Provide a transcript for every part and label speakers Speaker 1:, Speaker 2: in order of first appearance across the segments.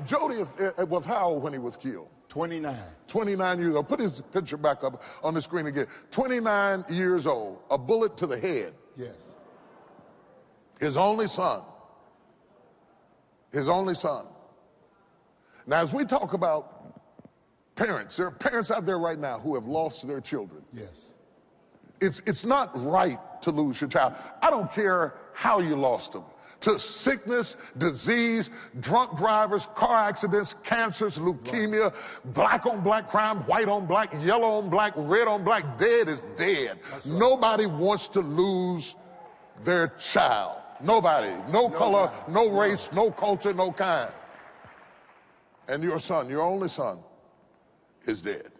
Speaker 1: Jody was how old when he was killed?
Speaker 2: 29.
Speaker 1: 29 years old. Put his picture back up on the screen again. 29 years old, a bullet to the head.
Speaker 2: Yes.
Speaker 1: His only son. His only son. Now, as we talk about parents, there are parents out there right now who have lost their children.
Speaker 2: Yes.
Speaker 1: It's not right to lose your child. I don't care how you lost them. To sickness, disease, drunk drivers, car accidents, cancers, leukemia, black on black crime, white on black, yellow on black, red on black. Dead is dead. Right. Nobody wants to lose their child. Nobody. No color, no race, no culture, no kind. And your son, your only son, is dead.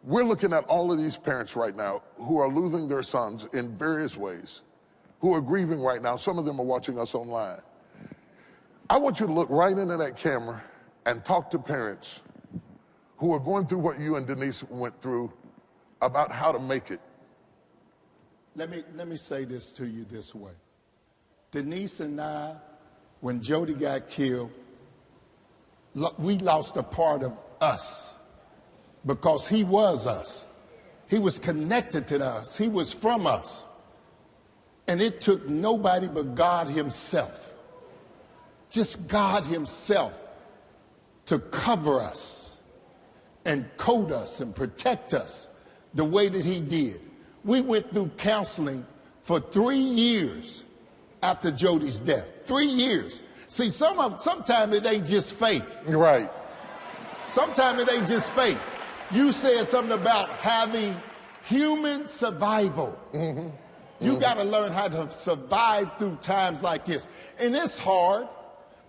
Speaker 1: We're looking at all of these parents right now who are losing their sons in various ways, who are grieving right now. Some of them are watching us online. I want you to look right into that camera and talk to parents who are going through what you and Denise went through about how to make it.
Speaker 2: Let me say this to you this way. Denise and I, when Jody got killed, we lost a part of us because he was us. He was connected to us. He was from us. And it took nobody but God himself, just God himself, to cover us and coat us and protect us the way that he did. We went through counseling for 3 years after Jody's death. 3 years. See, sometimes it ain't just faith.
Speaker 1: You're right.
Speaker 2: Sometimes it ain't just faith. You said something about having human survival. Mm-hmm. You got to learn how to survive through times like this. And it's hard.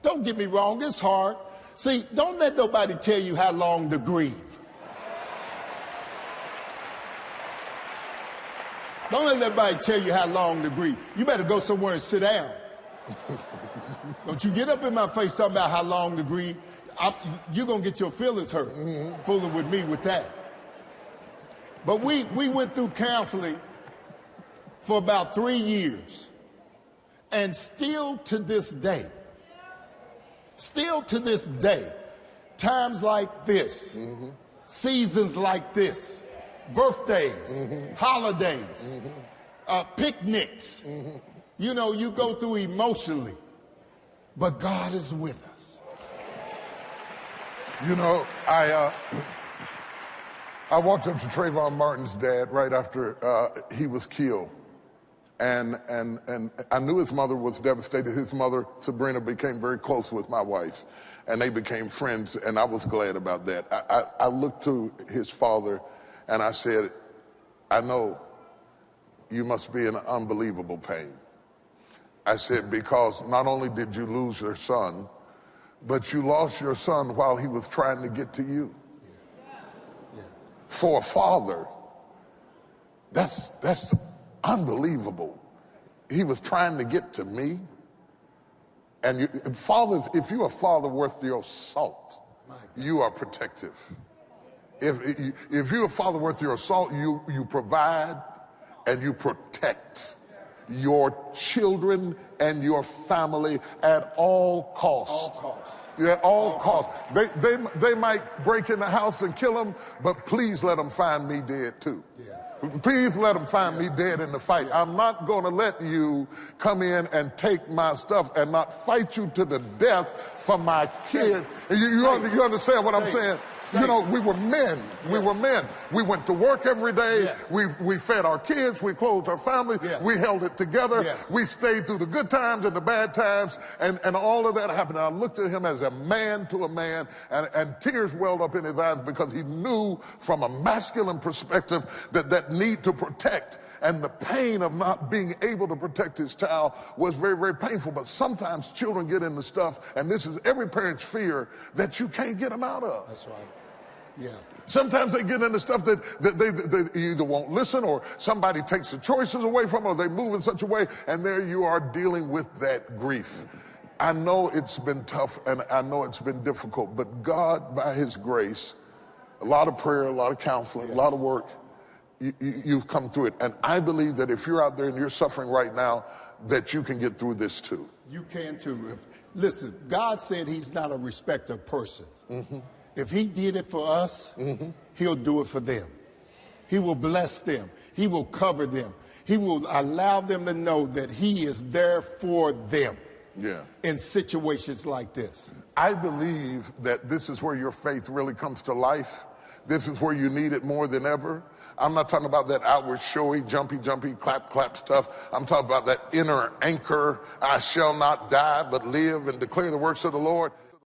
Speaker 2: Don't get me wrong, it's hard. See, don't let nobody tell you how long to grieve. Don't let anybody tell you how long to grieve. You better go somewhere and sit down. Don't you get up in my face talking about how long to grieve. You're going to get your feelings hurt fooling with me with that. But we went through counseling for about 3 years. And still to this day, times like this, seasons like this, birthdays, holidays, picnics, you know, you go through emotionally, but God is with us.
Speaker 1: You know, I walked up to Trayvon Martin's dad right after he was killed. And I knew his mother was devastated. His mother, Sabrina, became very close with my wife, and they became friends, and I was glad about that. I looked to his father, and I said, I know you must be in unbelievable pain. I said, because not only did you lose your son, but you lost your son while he was trying to get to you. Yeah. For a father, that's unbelievable. He was trying to get to me. And fathers, if you're a father worth your salt, you are protective. If you're a father worth your salt, you provide and you protect your children and your family at all costs.
Speaker 2: All costs.
Speaker 1: At all costs. They might break in the house and kill them, but please let them find me dead too. Yeah. Please let them find me dead in the fight. I'm not going to let you come in and take my stuff and not fight you to the death for my kids. You understand what I'm saying? You know, we were men. We were men. We went to work every day. Yes. We fed our kids. We clothed our family. Yes. We held it together. Yes. We stayed through the good times and the bad times, and all of that happened. And I looked at him as a man to a man, and tears welled up in his eyes because he knew from a masculine perspective that need to protect. And the pain of not being able to protect his child was very, very painful. But sometimes children get into stuff, and this is every parent's fear, that you can't get them out of.
Speaker 2: That's right. Yeah.
Speaker 1: Sometimes they get into stuff that they either won't listen, or somebody takes the choices away from them, or they move in such a way, and there you are dealing with that grief. I know it's been tough, and I know it's been difficult, but God, by his grace, a lot of prayer, a lot of counseling, a lot of work, you've come through it. And I believe that if you're out there and you're suffering right now, that you can get through this too.
Speaker 2: You can too. Listen, God said he's not a respecter of persons. If he did it for us, he'll do it for them. He will bless them. He will cover them. He will allow them to know that he is there for them in situations like this.
Speaker 1: I believe that this is where your faith really comes to life. This is where you need it more than ever. I'm not talking about that outward showy, jumpy, clap, clap stuff. I'm talking about that inner anchor. I shall not die, but live and declare the works of the Lord.